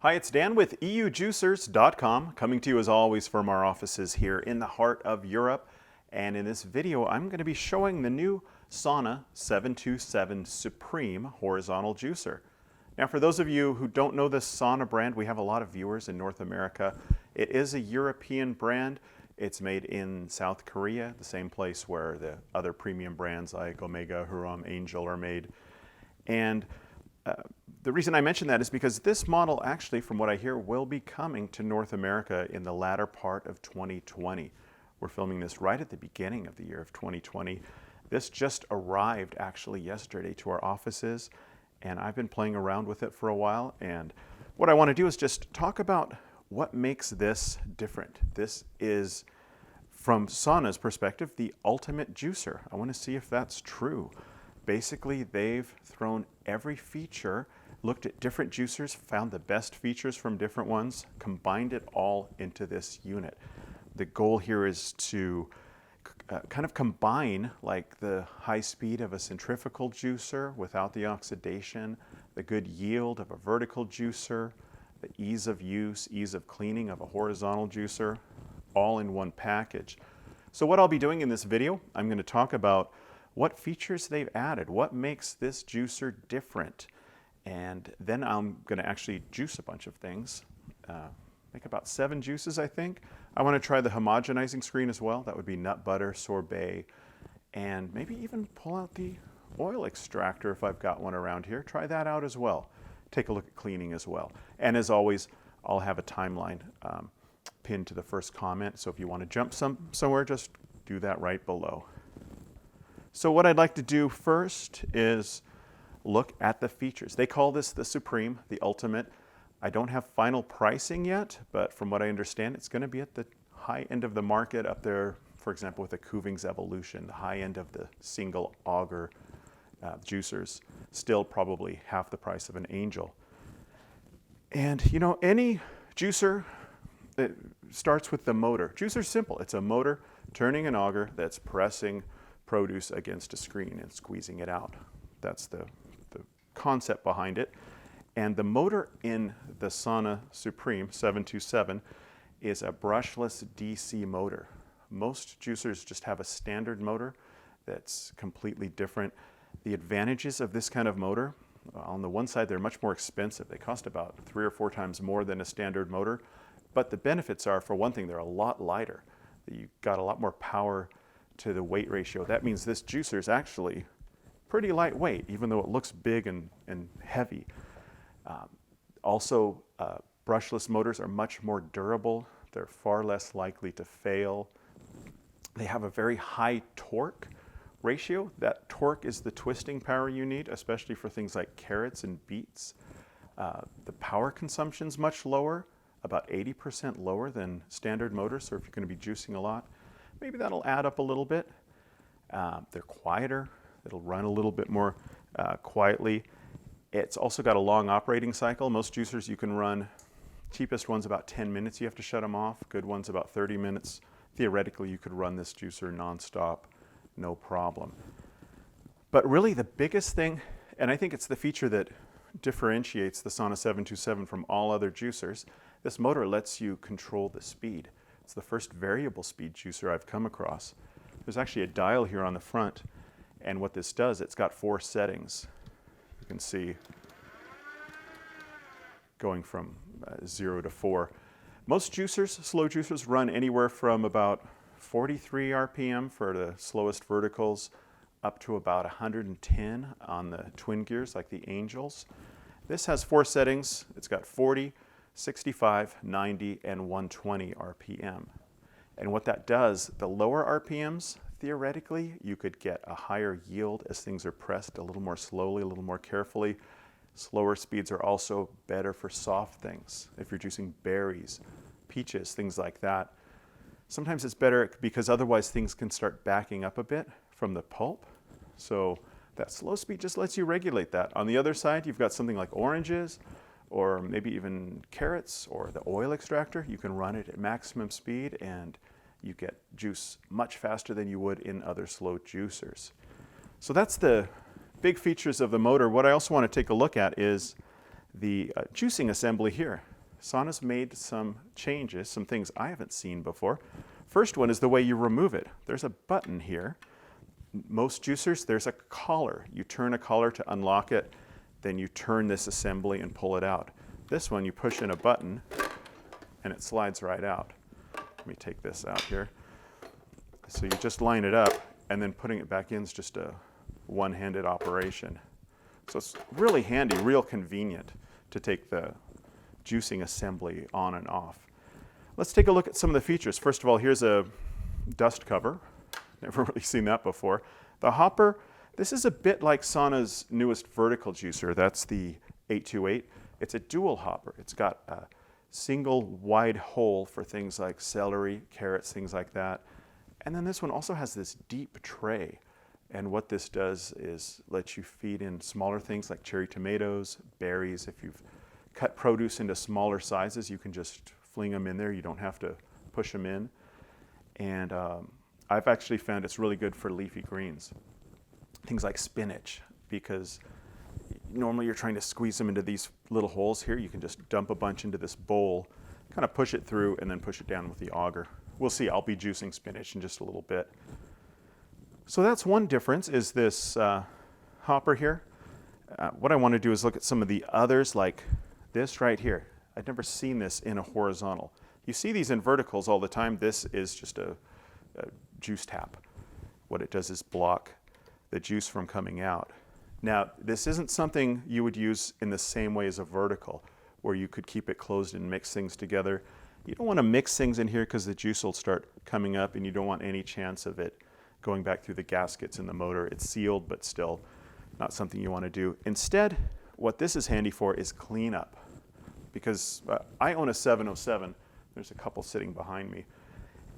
Hi, it's Dan with EUJUICERS.COM, coming to you as always from our offices here in the heart of Europe. And in this video, I'm going to be showing the new Sauna 727 Supreme horizontal juicer. Now, for those of you who don't know this Sauna brand, we have a lot of viewers in North America. It is a European brand. It's made in South Korea, the same place where the other premium brands like Omega, Hurom, Angel are made. And the reason I mention that is because this model actually, from what I hear, will be coming to North America in the latter part of 2020. We're filming this right at the beginning of the year of 2020. This just arrived actually yesterday to our offices, and I've been playing around with it for a while. And what I want to do is just talk about what makes this different. This is, from Sauna's perspective, the ultimate juicer. I want to see if that's true. Basically, they've thrown every feature, looked at different juicers, found the best features from different ones, combined it all into this unit. The goal here is to kind of combine like the high speed of a centrifugal juicer without the oxidation, the good yield of a vertical juicer, the ease of use, ease of cleaning of a horizontal juicer, all in one package. So what I'll be doing in this video, I'm going to talk about what features they've added, what makes this juicer different, and then I'm going to actually juice a bunch of things. Make about 7 juices, I think. I want to try the homogenizing screen as well. That would be nut butter, sorbet, and maybe even pull out the oil extractor if I've got one around here. Try that out as well. Take a look at cleaning as well. And as always, I'll have a timeline pinned to the first comment, so if you want to jump somewhere, just do that right below. So what I'd like to do first is look at the features. They call this the Supreme, the Ultimate. I don't have final pricing yet, but from what I understand, it's going to be at the high end of the market, up there, for example, with the Kuving's Evolution, the high end of the single auger juicers, still probably half the price of an Angel. And you know, any juicer, it starts with the motor. Juicer's simple. It's a motor turning an auger that's pressing produce against a screen and squeezing it out. That's the concept behind it. And the motor in the Sauna Supreme 727 is a brushless DC motor. Most juicers just have a standard motor that's completely different. The advantages of this kind of motor, on the one side, they're much more expensive. They cost about 3 or 4 times more than a standard motor. But the benefits are, for one thing, they're a lot lighter. You've got a lot more power to the weight ratio. That means this juicer is actually pretty lightweight, even though it looks big and heavy. Also, brushless motors are much more durable. They're far less likely to fail. They have a very high torque ratio. That torque is the twisting power you need, especially for things like carrots and beets. The power consumption is much lower, about 80% lower than standard motors. So if you're going to be juicing a lot, maybe that'll add up a little bit. They're quieter. It'll run a little bit more quietly. It's also got a long operating cycle. Most juicers you can run, cheapest one's about 10 minutes you have to shut them off. Good one's about 30 minutes. Theoretically, you could run this juicer nonstop, no problem. But really the biggest thing, and I think it's the feature that differentiates the Sauna 727 from all other juicers, this motor lets you control the speed. It's the first variable speed juicer I've come across. There's actually a dial here on the front, and what this does, it's got 4 settings. You can see going from 0 to 4. Most juicers, slow juicers, run anywhere from about 43 RPM for the slowest verticals up to about 110 on the twin gears like the Angels. This has 4 settings. It's got 40, 65, 90, and 120 RPM. And what that does, the lower RPMs, theoretically, you could get a higher yield as things are pressed a little more slowly, a little more carefully. Slower speeds are also better for soft things. If you're juicing berries, peaches, things like that. Sometimes it's better because otherwise things can start backing up a bit from the pulp. So that slow speed just lets you regulate that. On the other side, you've got something like oranges, or maybe even carrots, or the oil extractor. You can run it at maximum speed and you get juice much faster than you would in other slow juicers. So that's the big features of the motor. What I also want to take a look at is the juicing assembly here. Sauna's made some changes, some things I haven't seen before. First one is the way you remove it. There's a button here. Most juicers, there's a collar. You turn a collar to unlock it, then you turn this assembly and pull it out. This one, you push in a button and it slides right out. Let me take this out here. So you just line it up, and then putting it back in is just a one-handed operation. So it's really handy, real convenient to take the juicing assembly on and off. Let's take a look at some of the features. First of all, here's a dust cover. Never really seen that before. The hopper, this is a bit like Sauna's newest vertical juicer. That's the 828. It's a dual hopper. It's got a single wide hole for things like celery, carrots, things like that. And then this one also has this deep tray. And what this does is let you feed in smaller things like cherry tomatoes, berries. If you've cut produce into smaller sizes, you can just fling them in there. You don't have to push them in. And I've actually found it's really good for leafy greens. Things like spinach, because normally you're trying to squeeze them into these little holes here. You can just dump a bunch into this bowl, kind of push it through, and then push it down with the auger. We'll see, I'll be juicing spinach in just a little bit. So that's one difference, is this hopper here. What I want to do is look at some of the others, like this right here. I've never seen this in a horizontal. You see these in verticals all the time. This is just a juice tap. What it does is block the juice from coming out. Now, this isn't something you would use in the same way as a vertical, where you could keep it closed and mix things together. You don't want to mix things in here because the juice will start coming up, and you don't want any chance of it going back through the gaskets in the motor. It's sealed, but still not something you want to do. Instead, what this is handy for is cleanup. Because I own a 707. There's a couple sitting behind me.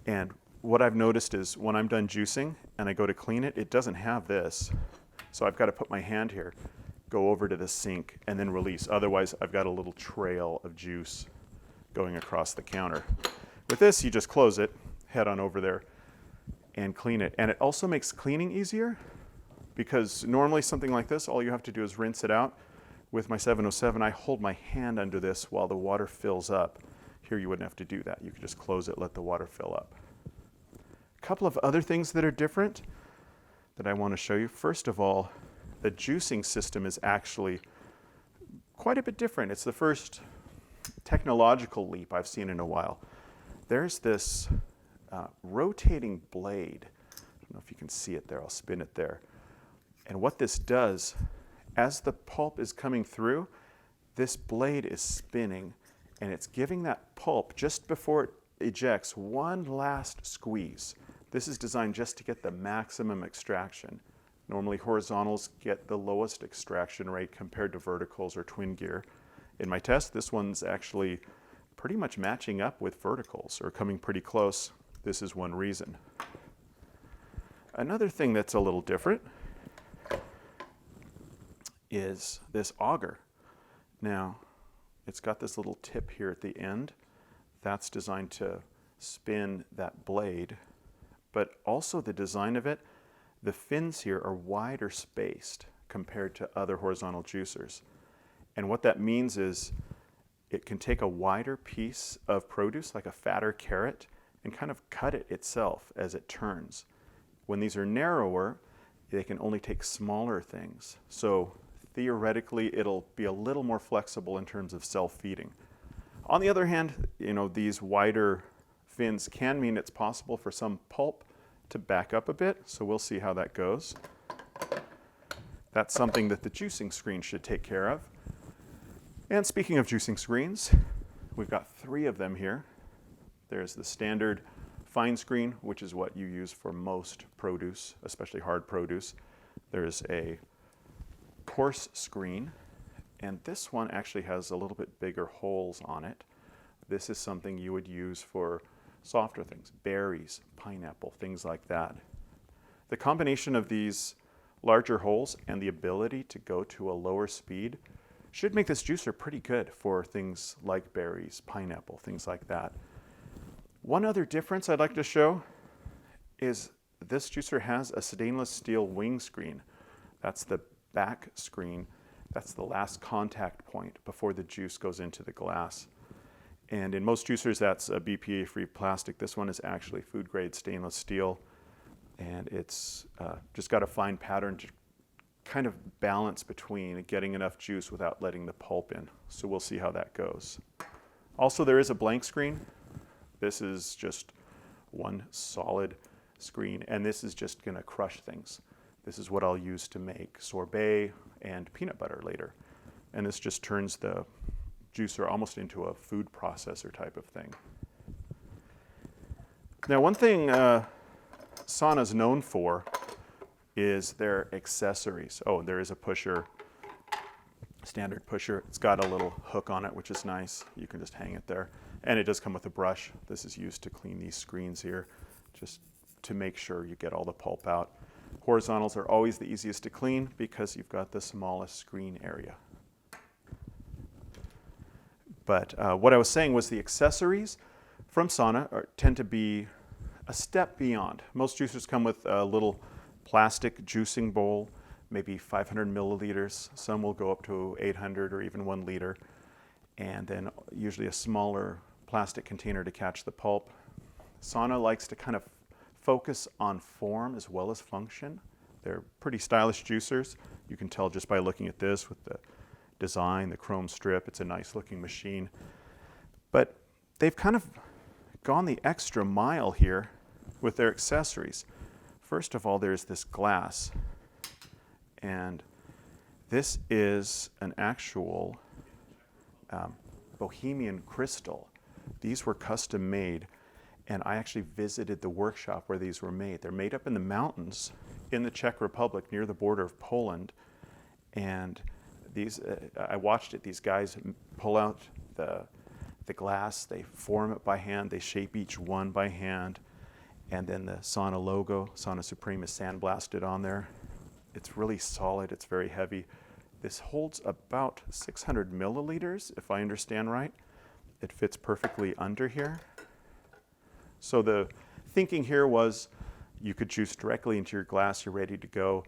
And what I've noticed is when I'm done juicing and I go to clean it, it doesn't have this. So I've got to put my hand here, go over to the sink, and then release. Otherwise, I've got a little trail of juice going across the counter. With this, you just close it, head on over there, and clean it. And it also makes cleaning easier, because normally something like this, all you have to do is rinse it out. With my 707, I hold my hand under this while the water fills up. Here you wouldn't have to do that. You could just close it, let the water fill up. A couple of other things that are different that I want to show you. First of all, the juicing system is actually quite a bit different. It's the first technological leap I've seen in a while. There's this rotating blade. I don't know if you can see it there. I'll spin it there. And what this does, as the pulp is coming through, this blade is spinning, and it's giving that pulp, just before it ejects, one last squeeze. This is designed just to get the maximum extraction. Normally horizontals get the lowest extraction rate compared to verticals or twin gear. In my test, this one's actually pretty much matching up with verticals, or coming pretty close. This is one reason. Another thing that's a little different is this auger. Now, it's got this little tip here at the end. That's designed to spin that blade, but also the design of it, the fins here are wider spaced compared to other horizontal juicers. And what that means is it can take a wider piece of produce, like a fatter carrot, and kind of cut it itself as it turns. When these are narrower, they can only take smaller things. So theoretically, it'll be a little more flexible in terms of self-feeding. On the other hand, these wider fins can mean it's possible for some pulp to back up a bit, so we'll see how that goes. That's something that the juicing screen should take care of. And speaking of juicing screens, we've got 3 of them here. There's the standard fine screen, which is what you use for most produce, especially hard produce. There's a coarse screen, and this one actually has a little bit bigger holes on it. This is something you would use for softer things, berries, pineapple, things like that. The combination of these larger holes and the ability to go to a lower speed should make this juicer pretty good for things like berries, pineapple, things like that. One other difference I'd like to show is this juicer has a stainless steel wing screen. That's the back screen. That's the last contact point before the juice goes into the glass. And in most juicers, that's a BPA-free plastic. This one is actually food-grade stainless steel. And it's just got a fine pattern to kind of balance between getting enough juice without letting the pulp in. So we'll see how that goes. Also, there is a blank screen. This is just one solid screen, and this is just going to crush things. This is what I'll use to make sorbet and peanut butter later. And this just turns the juicer almost into a food processor type of thing. Now, one thing Sauna's known for is their accessories. Oh, there is a pusher, standard pusher. It's got a little hook on it, which is nice. You can just hang it there. And it does come with a brush. This is used to clean these screens here, just to make sure you get all the pulp out. Horizontals are always the easiest to clean because you've got the smallest screen area. But what I was saying was the accessories from Sauna tend to be a step beyond. Most juicers come with a little plastic juicing bowl, maybe 500 milliliters. Some will go up to 800 or even 1 liter. And then usually a smaller plastic container to catch the pulp. Sauna likes to kind of focus on form as well as function. They're pretty stylish juicers. You can tell just by looking at this with the design, the chrome strip. It's a nice looking machine. But they've kind of gone the extra mile here with their accessories. First of all, there's this glass. And this is an actual Bohemian crystal. These were custom made, and I actually visited the workshop where these were made. They're made up in the mountains in the Czech Republic near the border of Poland. And these, I watched it. These guys pull out the glass, they form it by hand, they shape each one by hand, and then the Sauna logo, Sauna Supreme, is sandblasted on there. It's really solid, it's very heavy. This holds about 600 milliliters, if I understand right. It fits perfectly under here. So the thinking here was you could juice directly into your glass, you're ready to go.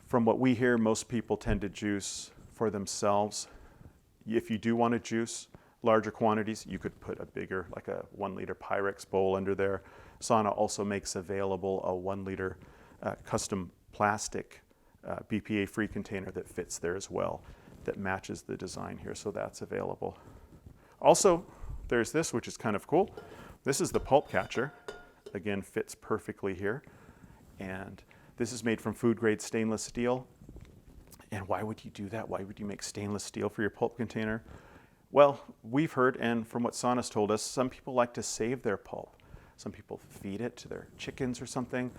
From what we hear, most people tend to juice for themselves. If you do want to juice larger quantities, you could put a bigger, like a 1 liter Pyrex bowl under there. Sauna also makes available a 1 liter custom plastic BPA-free container that fits there as well, that matches the design here, so that's available. Also, there's this, which is kind of cool. This is the pulp catcher. Again, fits perfectly here. And this is made from food-grade stainless steel. And why would you do that? Why would you make stainless steel for your pulp container? Well, we've heard, and from what Sauna's told us, some people like to save their pulp. Some people feed it to their chickens or something.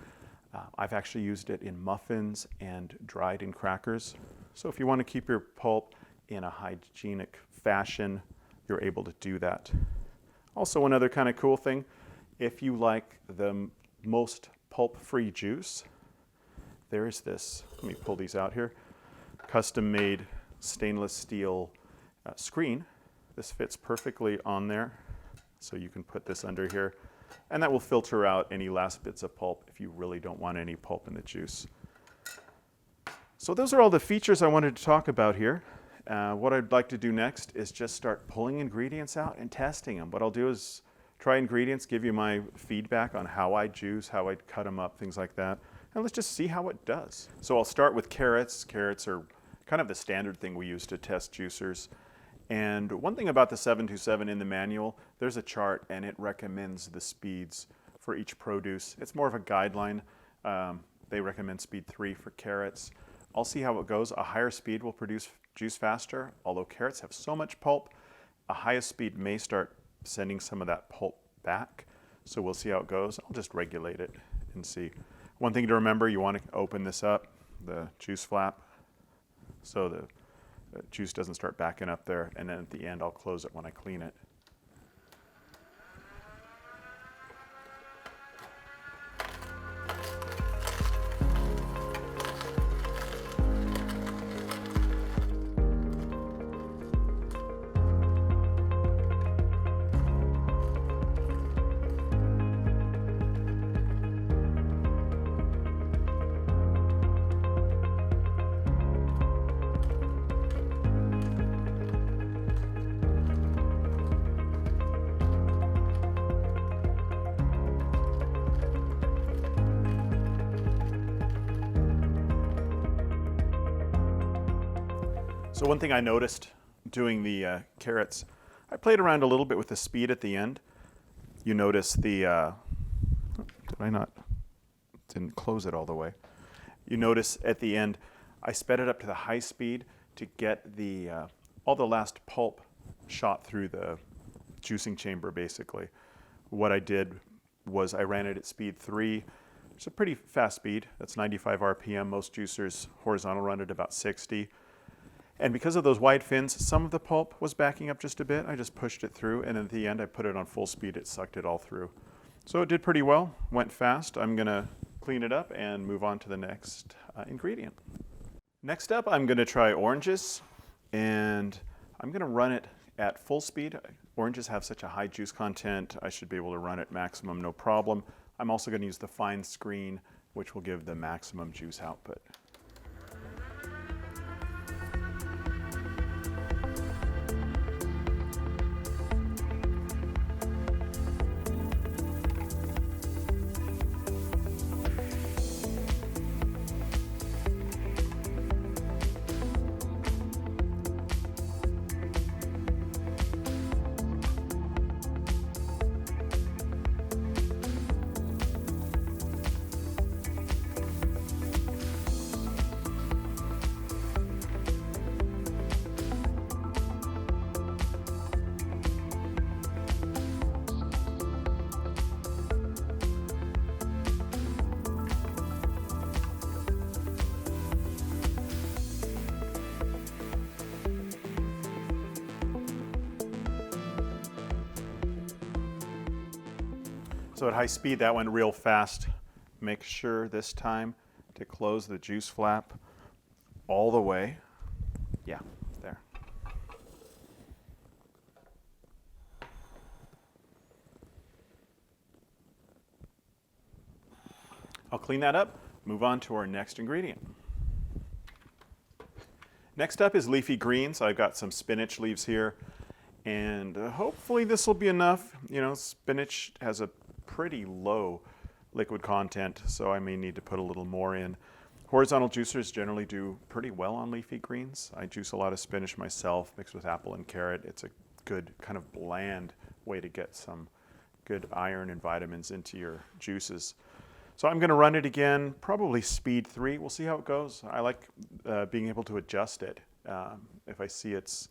I've actually used it in muffins and dried in crackers. So if you want to keep your pulp in a hygienic fashion, you're able to do that. Also, one other kind of cool thing, if you like the most pulp-free juice, there's this, let me pull these out here, custom-made stainless steel screen. This fits perfectly on there, so you can put this under here, and that will filter out any last bits of pulp if you really don't want any pulp in the juice. So those are all the features I wanted to talk about here. What I'd like to do next is just start pulling ingredients out and testing them. What I'll do is try ingredients, give you my feedback on how I juice, how I cut them up, things like that. And let's just see how it does. So I'll start with carrots. Carrots are kind of the standard thing we use to test juicers. And one thing about the 727 in the manual, there's a chart and it recommends the speeds for each produce. It's more of a guideline. They recommend speed 3 for carrots. I'll see how it goes. A higher speed will produce juice faster. Although carrots have so much pulp, a highest speed may start sending some of that pulp back. So we'll see how it goes. I'll just regulate it and see. One thing to remember, you want to open this up, the juice flap, so the juice doesn't start backing up there. And then at the end, I'll close it when I clean it. So one thing I noticed doing the carrots, I played around a little bit with the speed at the end. You notice the, did I not, didn't close it all the way. You notice at the end, I sped it up to the high speed to get the, all the last pulp shot through the juicing chamber basically. What I did was I ran it at speed 3. It's a pretty fast speed. That's 95 RPM. Most juicers horizontal run at about 60. And because of those wide fins, some of the pulp was backing up just a bit. I just pushed it through, and at the end I put it on full speed. It sucked it all through. So it did pretty well, went fast. I'm gonna clean it up and move on to the next ingredient. Next up, I'm gonna try oranges, and I'm gonna run it at full speed. Oranges have such a high juice content, I should be able to run it maximum, no problem. I'm also gonna use the fine screen, which will give the maximum juice output. So at high speed, that went real fast. Make sure this time to close the juice flap all the way. Yeah, there. I'll clean that up, move on to our next ingredient. Next up is leafy greens. I've got some spinach leaves here, and hopefully this will be enough. You know, spinach has a pretty low liquid content, so I may need to put a little more in. Horizontal juicers generally do pretty well on leafy greens. I juice a lot of spinach myself, mixed with apple and carrot. It's a good kind of bland way to get some good iron and vitamins into your juices. So I'm gonna run it again, probably speed 3. We'll see how it goes. I like being able to adjust it. If I see it's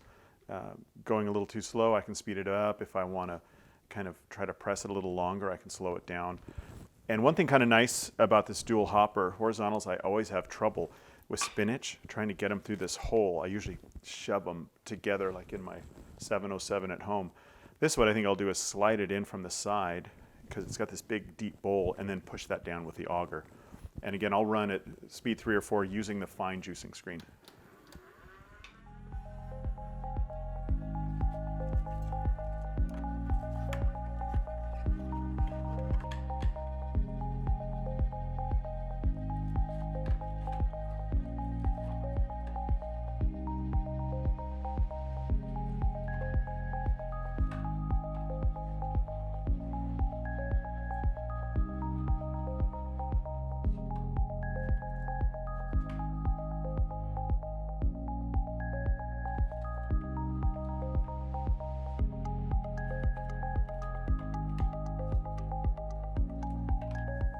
going a little too slow, I can speed it up. If I wanna kind of try to press it a little longer, I can slow it down. And one thing kind of nice about this dual hopper, horizontals, I always have trouble with spinach, trying to get them through this hole. I usually shove them together like in my 707 at home. This what I think I'll do is slide it in from the side because it's got this big deep bowl, and then push that down with the auger. And again, I'll run at speed 3 or 4 using the fine juicing screen.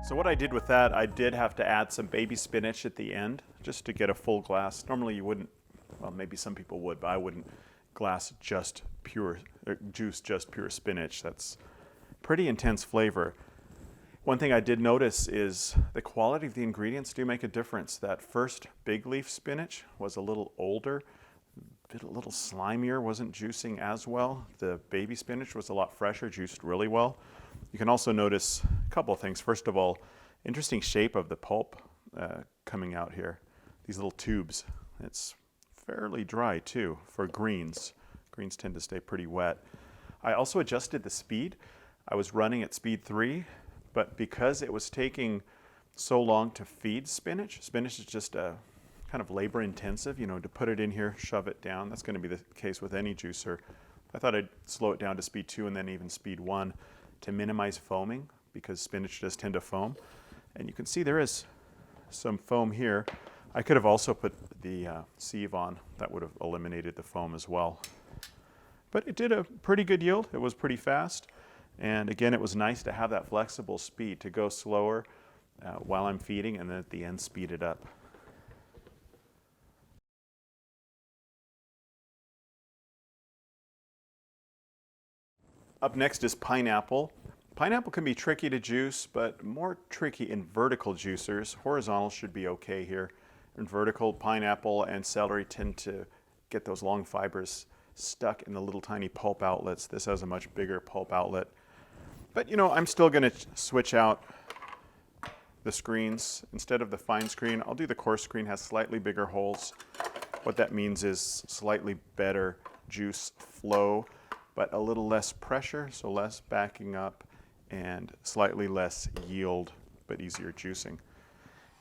So what I did with that, I did have to add some baby spinach at the end just to get a full glass. Normally you wouldn't, well, maybe some people would, but I wouldn't glass just pure, juice just pure spinach. That's pretty intense flavor. One thing I did notice is the quality of the ingredients do make a difference. That first big leaf spinach was a little older, a little slimier, wasn't juicing as well. The baby spinach was a lot fresher, juiced really well. You can also notice a couple of things. First of all, interesting shape of the pulp coming out here. These little tubes. It's fairly dry too for greens. Greens tend to stay pretty wet. I also adjusted the speed. I was running at speed 3, but because it was taking so long to feed spinach, spinach is just a kind of labor intensive, you know, to put it in here, shove it down. That's going to be the case with any juicer. I thought I'd slow it down to speed 2 and then even speed 1 to minimize foaming, because spinach does tend to foam. And you can see there is some foam here. I could have also put the sieve on. That would have eliminated the foam as well. But it did a pretty good yield. It was pretty fast. And again, it was nice to have that flexible speed to go slower while I'm feeding, and then at the end speed it up. Up next is pineapple. Pineapple can be tricky to juice, but more tricky in vertical juicers. Horizontal should be okay here. In vertical, pineapple and celery tend to get those long fibers stuck in the little tiny pulp outlets. This has a much bigger pulp outlet. But you know, I'm still going to switch out the screens. Instead of the fine screen, I'll do the coarse screen. Has slightly bigger holes. What that means is slightly better juice flow, but a little less pressure, so less backing up, and slightly less yield, but easier juicing.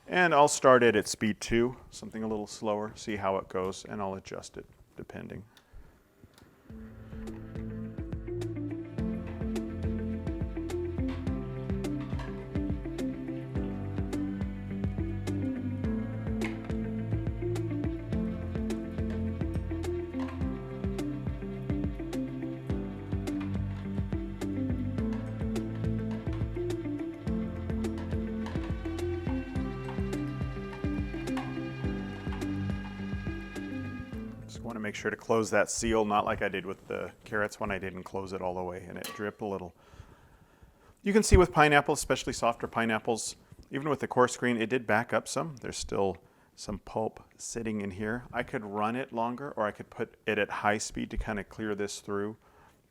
And I'll start it at speed 2, something a little slower, see how it goes, and I'll adjust it depending. Want to make sure to close that seal, not like I did with the carrots when I didn't close it all the way and it dripped a little. You can see with pineapple, especially softer pineapples, even with the coarse screen, it did back up some. There's still some pulp sitting in here. I could run it longer, or I could put it at high speed to kind of clear this through,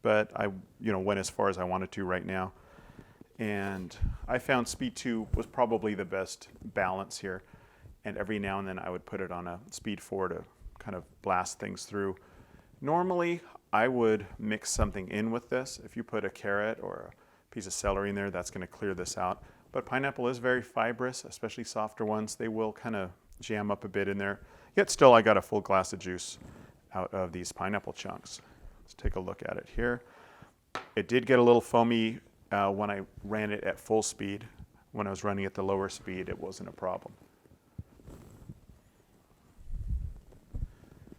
but I went as far as I wanted to right now. And I found speed 2 was probably the best balance here, and every now and then I would put it on a speed 4 to kind of blast things through. Normally, I would mix something in with this. If you put a carrot or a piece of celery in there, that's going to clear this out. But pineapple is very fibrous, especially softer ones. They will kind of jam up a bit in there. Yet still, I got a full glass of juice out of these pineapple chunks. Let's take a look at it here. It did get a little foamy when I ran it at full speed. When I was running at the lower speed, it wasn't a problem.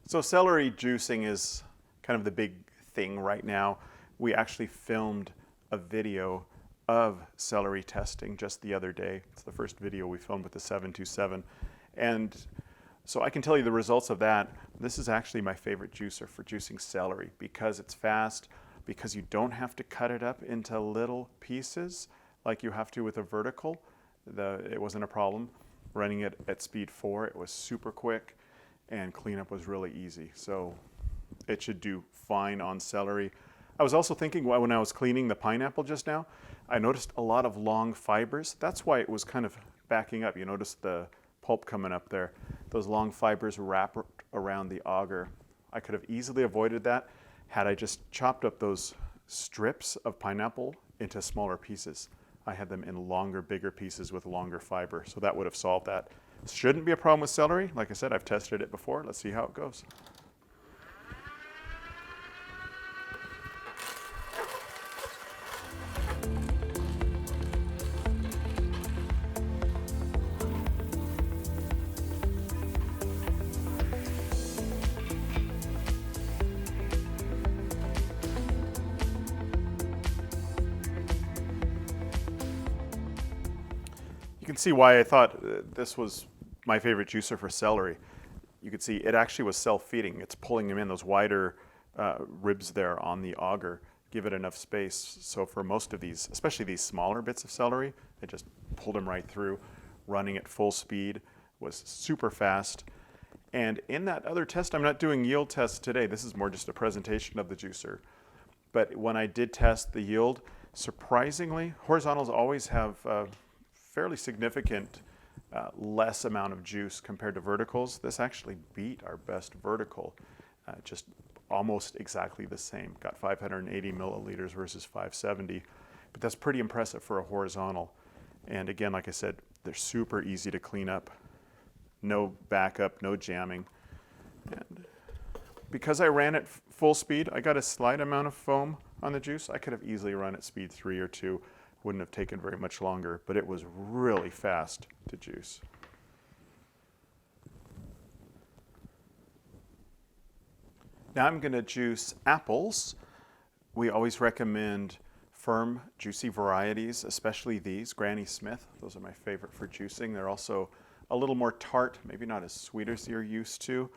So celery juicing is kind of the big thing right now. We actually filmed a video of celery testing just the other day. It's the first video we filmed with the 727. And so I can tell you the results of that. This is actually my favorite juicer for juicing celery because it's fast, because you don't have to cut it up into little pieces like you have to with a vertical. It wasn't a problem. Running it at speed 4, it was super quick. And cleanup was really easy. So it should do fine on celery. I was also thinking when I was cleaning the pineapple just now, I noticed a lot of long fibers. That's why it was kind of backing up. You notice the pulp coming up there. Those long fibers wrap around the auger. I could have easily avoided that had I just chopped up those strips of pineapple into smaller pieces. I had them in longer, bigger pieces with longer fiber. So that would have solved that. Shouldn't be a problem with celery. Like I said, I've tested it before. Let's see how it goes. You can see why I thought this was my favorite juicer for celery. You can see it actually was self-feeding. It's pulling them in. Those wider ribs there on the auger give it enough space. So for most of these, especially these smaller bits of celery, it just pulled them right through. Running at full speed was super fast. And in that other test, I'm not doing yield tests today. This is more just a presentation of the juicer. But when I did test the yield, surprisingly, horizontals always have fairly significant less amount of juice compared to verticals. This actually beat our best vertical, just almost exactly the same. Got 580 milliliters versus 570, but that's pretty impressive for a horizontal. And again, like I said, they're super easy to clean up. No backup, no jamming. And because I ran at full speed, I got a slight amount of foam on the juice. I could have easily run at speed 3 or 2. Wouldn't have taken very much longer, but it was really fast to juice. Now I'm going to juice apples. We always recommend firm, juicy varieties, especially these, Granny Smith. Those are my favorite for juicing. They're also a little more tart, maybe not as sweet as you're used to,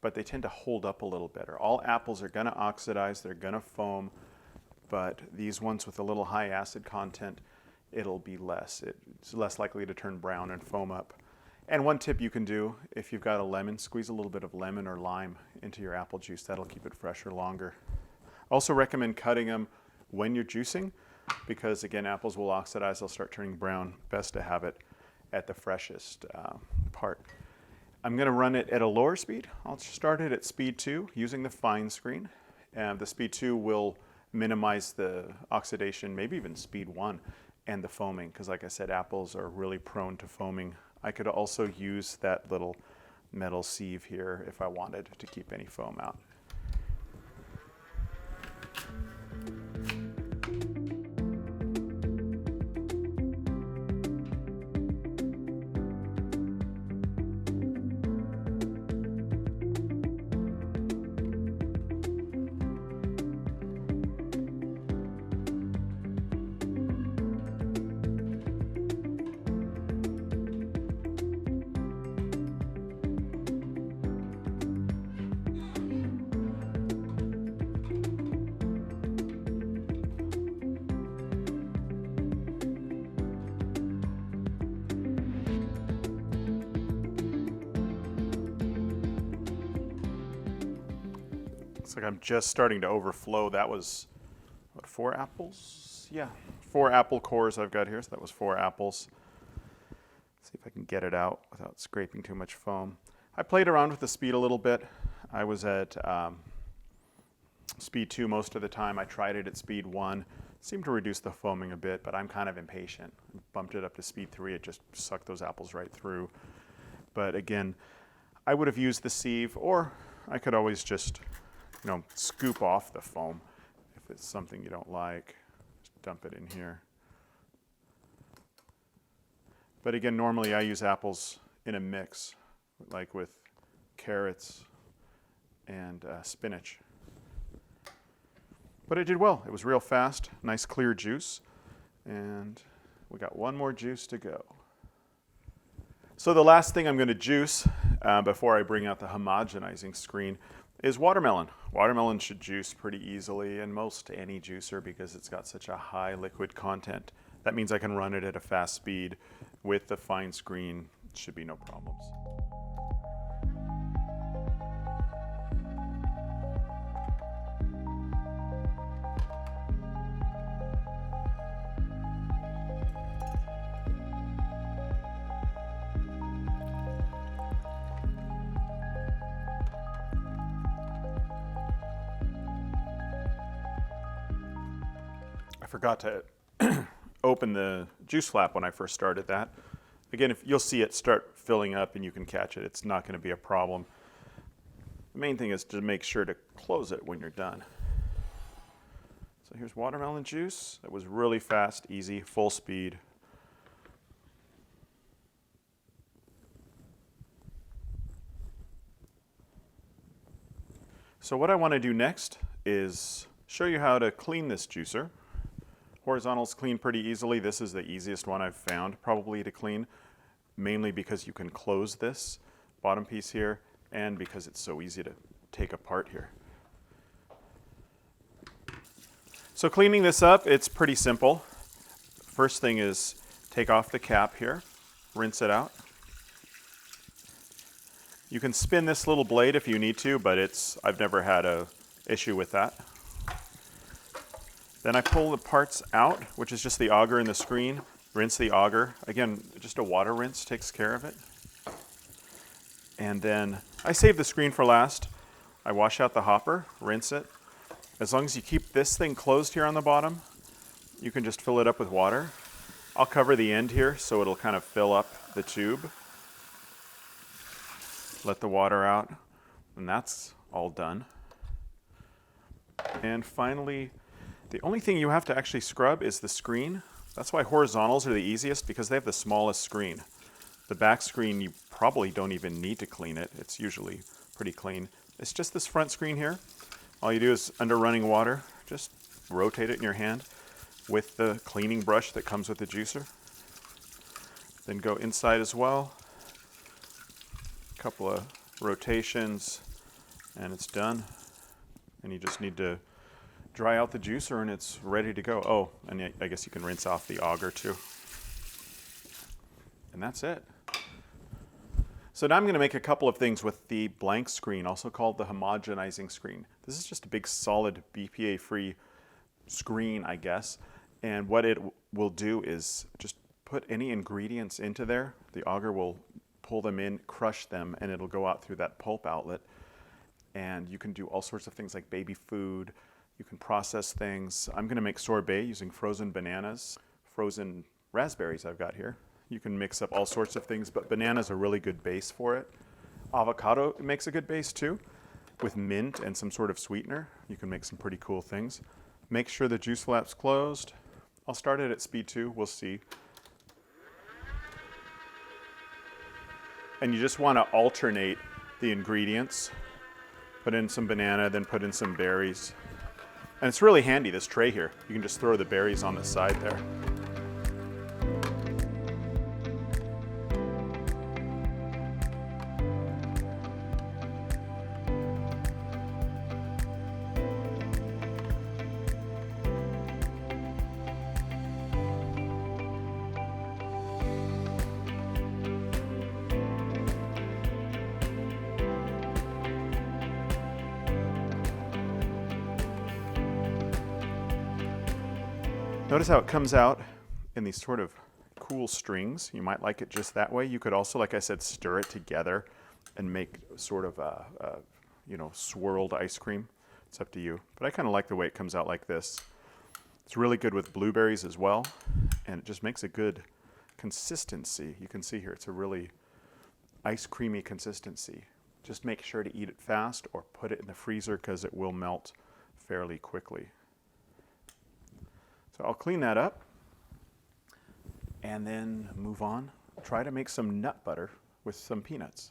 but they tend to hold up a little better. All apples are going to oxidize, they're going to foam, but these ones with a little high acid content, it'll be less. It's less likely to turn brown and foam up. And one tip you can do, if you've got a lemon, squeeze a little bit of lemon or lime into your apple juice. That'll keep it fresher longer. Also recommend cutting them when you're juicing because, again, apples will oxidize. They'll start turning brown. Best to have it at the freshest part. I'm going to run it at a lower speed. I'll start it at speed 2 using the fine screen. The speed 2 will minimize the oxidation, maybe even speed 1, and the foaming because, like I said, apples are really prone to foaming. I could also use that little metal sieve here if I wanted to keep any foam out. Looks like I'm just starting to overflow. That was, what, 4 apples? Yeah, 4 apple cores I've got here, so that was 4 apples. Let's see if I can get it out without scraping too much foam. I played around with the speed a little bit. I was at speed 2 most of the time. I tried it at speed 1. Seemed to reduce the foaming a bit, but I'm kind of impatient. Bumped it up to speed 3. It just sucked those apples right through. But again, I would have used the sieve, or I could always just scoop off the foam if it's something you don't like. Just dump it in here. But again, normally I use apples in a mix, like with carrots and spinach. But it did well. It was real fast, nice clear juice, and we got one more juice to go. So the last thing I'm going to juice before I bring out the homogenizing screen is watermelon. Watermelon should juice pretty easily in most any juicer because it's got such a high liquid content. That means I can run it at a fast speed with the fine screen. Should be no problems. I forgot to open the juice flap when I first started that. Again, if you'll see it start filling up and you can catch it, it's not going to be a problem. The main thing is to make sure to close it when you're done. So here's watermelon juice. That was really fast, easy, full speed. So what I want to do next is show you how to clean this juicer. Horizontals clean pretty easily. This is the easiest one I've found probably to clean, mainly because you can close this bottom piece here and because it's so easy to take apart here. So cleaning this up, it's pretty simple. First thing is take off the cap here, rinse it out. You can spin this little blade if you need to, but I've never had an issue with that. Then I pull the parts out, which is just the auger and the screen. Rinse the auger. Again, just a water rinse takes care of it. And then I save the screen for last. I wash out the hopper, rinse it. As long as you keep this thing closed here on the bottom, you can just fill it up with water. I'll cover the end here so it'll kind of fill up the tube. Let the water out, and that's all done. And finally, the only thing you have to actually scrub is the screen. That's why horizontals are the easiest, because they have the smallest screen. The back screen, you probably don't even need to clean it. It's usually pretty clean. It's just this front screen here. All you do is, under running water, just rotate it in your hand with the cleaning brush that comes with the juicer. Then go inside as well. A couple of rotations and it's done. And you just need to dry out the juicer and it's ready to go. Oh, and I guess you can rinse off the auger too. And that's it. So now I'm going to make a couple of things with the blank screen, also called the homogenizing screen. This is just a big solid BPA-free screen, I guess. And what it will do is just put any ingredients into there. The auger will pull them in, crush them, and it'll go out through that pulp outlet. And you can do all sorts of things like baby food. You can process things. I'm going to make sorbet using frozen bananas, frozen raspberries I've got here. You can mix up all sorts of things, but banana's a really good base for it. Avocado makes a good base too, with mint and some sort of sweetener. You can make some pretty cool things. Make sure the juice flap's closed. I'll start it at speed 2, we'll see. And you just want to alternate the ingredients. Put in some banana, then put in some berries. And it's really handy, this tray here. You can just throw the berries on the side there. Notice how it comes out in these sort of cool strings. You might like it just that way. You could also, like I said, stir it together and make sort of a swirled ice cream. It's up to you. But I kind of like the way it comes out like this. It's really good with blueberries as well, and it just makes a good consistency. You can see here it's a really ice creamy consistency. Just make sure to eat it fast or put it in the freezer because it will melt fairly quickly. So I'll clean that up and then move on. Try to make some nut butter with some peanuts.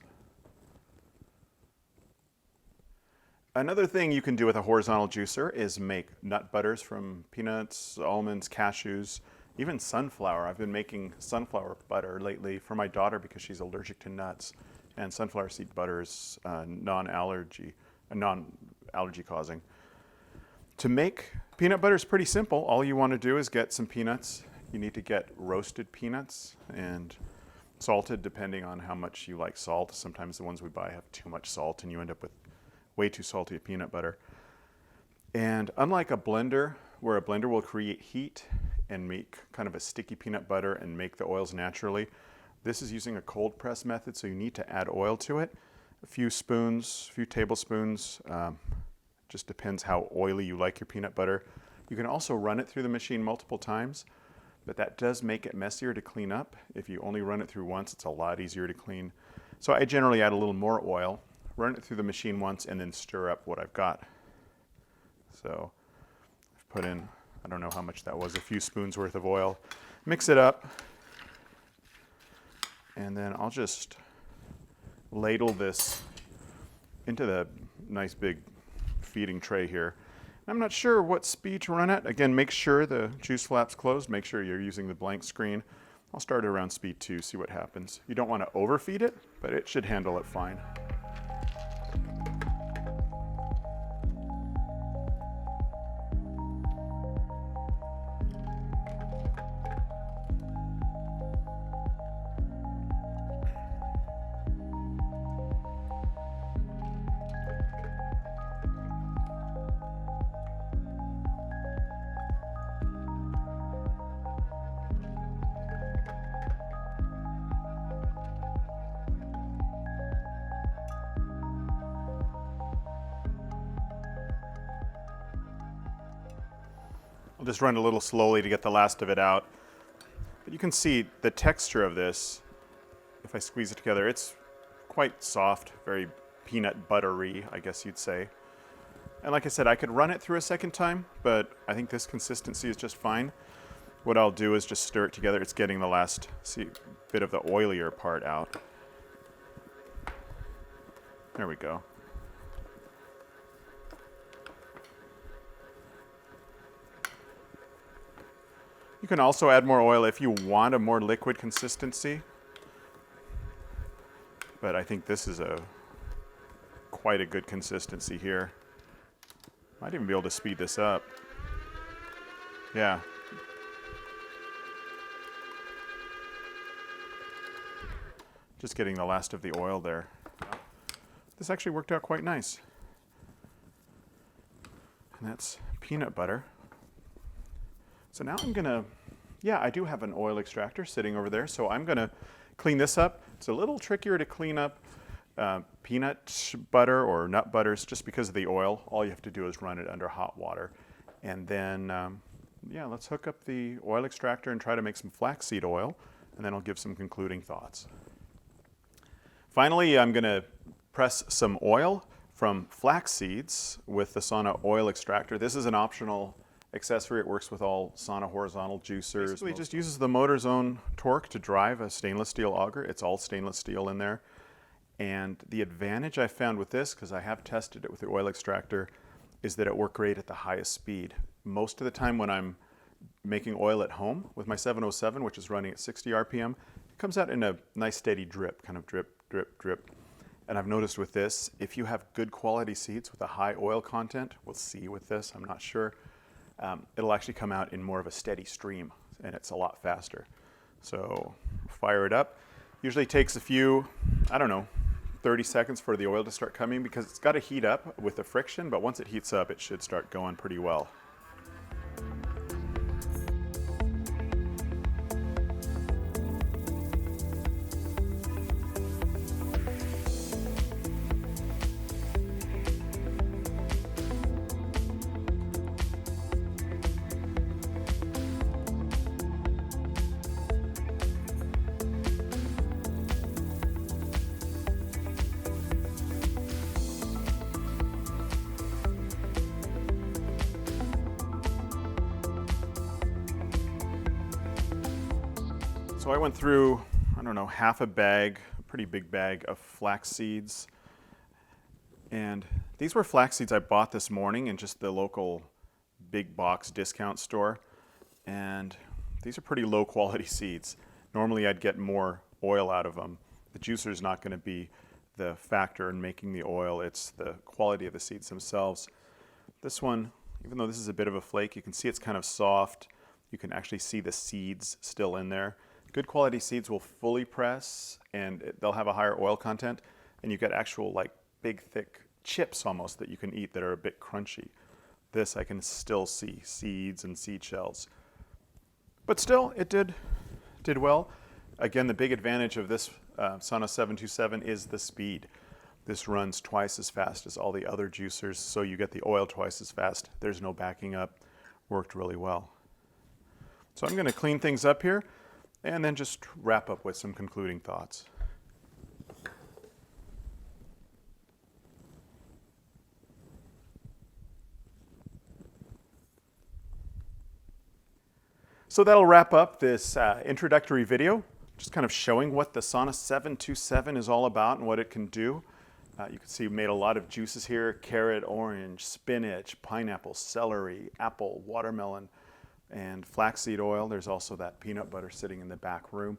Another thing you can do with a horizontal juicer is make nut butters from peanuts, almonds, cashews, even sunflower. I've been making sunflower butter lately for my daughter because she's allergic to nuts, and sunflower seed butter is non-allergy causing. To make peanut butter is pretty simple. All you want to do is get some peanuts. You need to get roasted peanuts and salted depending on how much you like salt. Sometimes the ones we buy have too much salt and you end up with way too salty peanut butter. And unlike a blender, where a blender will create heat and make kind of a sticky peanut butter and make the oils naturally, this is using a cold press method, so you need to add oil to it. A few tablespoons. Just depends how oily you like your peanut butter. You can also run it through the machine multiple times, but that does make it messier to clean up. If you only run it through once, it's a lot easier to clean. So I generally add a little more oil, run it through the machine once, and then stir up what I've got. So I've put in, I don't know how much that was, a few spoons worth of oil. Mix it up, and then I'll just ladle this into the nice big feeding tray here. I'm not sure what speed to run at. Again, make sure the juice flap's closed. Make sure you're using the blank screen. I'll start it around speed 2, see what happens. You don't want to overfeed it, but it should handle it fine. I'll just run a little slowly to get the last of it out. But you can see the texture of this, if I squeeze it together, it's quite soft, very peanut buttery, I guess you'd say. And like I said, I could run it through a second time, but I think this consistency is just fine. What I'll do is just stir it together. It's getting the last bit of the oilier part out. There we go. You can also add more oil if you want a more liquid consistency. But I think this is quite a good consistency here. Might even be able to speed this up. Yeah. Just getting the last of the oil there. This actually worked out quite nice. And that's peanut butter. So now I'm gonna, yeah, I do have an oil extractor sitting over there, so I'm gonna clean this up. It's a little trickier to clean up peanut butter or nut butters just because of the oil. All you have to do is run it under hot water. And then, yeah, let's hook up the oil extractor and try to make some flaxseed oil, and then I'll give some concluding thoughts. Finally, I'm gonna press some oil from flax seeds with the Sauna oil extractor. This is an optional accessory. It works with all Sauna horizontal juicers. Basically, it just uses the motor's own torque to drive a stainless steel auger. It's all stainless steel in there. And the advantage I found with this, because I have tested it with the oil extractor, is that it works great at the highest speed. Most of the time when I'm making oil at home with my 707, which is running at 60 RPM, it comes out in a nice steady drip, kind of drip, drip, drip. And I've noticed with this, if you have good quality seeds with a high oil content, we'll see with this, I'm not sure, it'll actually come out in more of a steady stream, and it's a lot faster. So fire it up. Usually takes a few, I don't know, 30 seconds for the oil to start coming because it's got to heat up with the friction, but once it heats up, it should start going pretty well. So I went through, I don't know, half a bag, a pretty big bag of flax seeds. And these were flax seeds I bought this morning in just the local big box discount store. And these are pretty low quality seeds. Normally I'd get more oil out of them. The juicer is not going to be the factor in making the oil. It's the quality of the seeds themselves. This one, even though this is a bit of a flake, you can see it's kind of soft. You can actually see the seeds still in there. Good quality seeds will fully press and they'll have a higher oil content, and you get actual like big thick chips almost that you can eat that are a bit crunchy. This I can still see seeds and seed shells. But still, it did well. Again, the big advantage of this Sauna 727 is the speed. This runs twice as fast as all the other juicers, so you get the oil twice as fast. There's no backing up. Worked really well. So I'm going to clean things up here and then just wrap up with some concluding thoughts. So that'll wrap up this introductory video, just kind of showing what the Sauna 727 is all about and what it can do. You can see we made a lot of juices here: carrot, orange, spinach, pineapple, celery, apple, watermelon, and flaxseed oil. There's also that peanut butter sitting in the back room.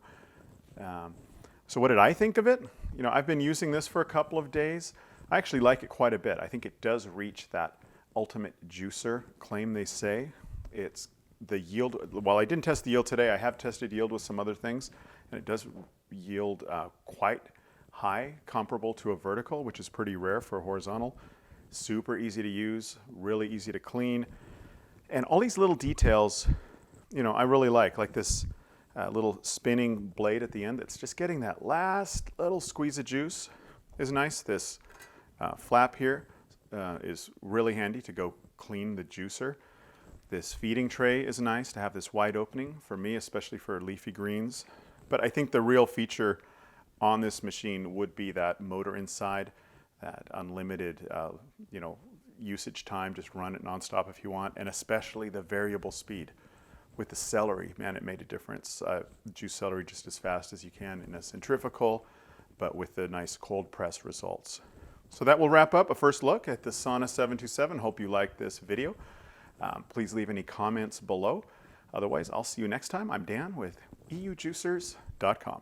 So what did I think of it? You know, I've been using this for a couple of days. I actually like it quite a bit. I think it does reach that ultimate juicer claim they say. It's the yield, while I didn't test the yield today, I have tested yield with some other things, and it does yield quite high, comparable to a vertical, which is pretty rare for a horizontal. Super easy to use, really easy to clean. And all these little details, you know, I really like this little spinning blade at the end. It's just getting that last little squeeze of juice is nice. This flap here is really handy to go clean the juicer. This feeding tray is nice to have this wide opening for me, especially for leafy greens. But I think the real feature on this machine would be that motor inside, that unlimited, you know, usage time. Just run it nonstop if you want, and especially the variable speed. With the celery, man, it made a difference. Juice celery just as fast as you can in a centrifugal, but with the nice cold press results. So that will wrap up a first look at the Sauna 727. Hope you liked this video. Please leave any comments below. Otherwise, I'll see you next time. I'm Dan with EUJUICERS.COM.